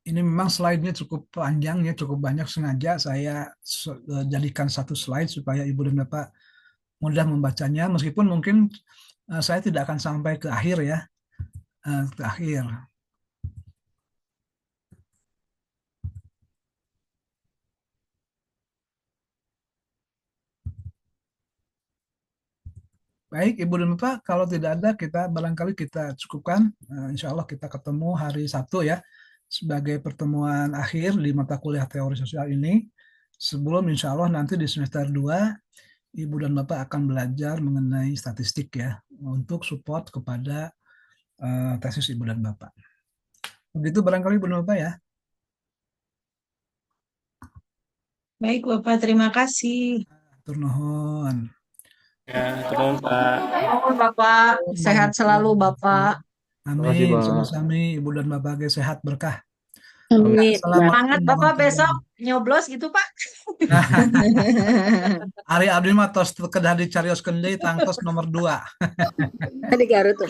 Ini memang slide-nya cukup panjang ya, cukup banyak, sengaja saya jadikan satu slide supaya Ibu dan Bapak mudah membacanya, meskipun mungkin saya tidak akan sampai ke akhir ya, ke akhir. Baik, Ibu dan Bapak, kalau tidak ada, barangkali kita cukupkan. Insya Allah kita ketemu hari Sabtu ya, sebagai pertemuan akhir di mata kuliah teori sosial ini. Sebelum insya Allah nanti di semester 2, Ibu dan Bapak akan belajar mengenai statistik ya, untuk support kepada tesis Ibu dan Bapak. Begitu barangkali Ibu dan Bapak ya. Baik Bapak, terima kasih. Tur nuhun. Ya, terus Pak. Oh, Bapak, sehat selalu Bapak. Amin, Bang. sama-sama Ibu dan Bapak sehat berkah. Amin. Semangat Bapak warahmatullahi besok nyoblos gitu Pak. Ari abdi mah tos kedah dicarioskeun deui tangtos nomor 2. Di Garut tuh.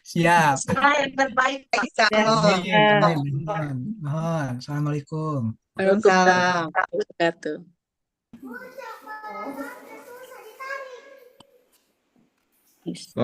Siap. Setelah yang terbaik Pak. Amin, amin. Mohon. Assalamualaikum. Waalaikumsalam. Wabarakatuh.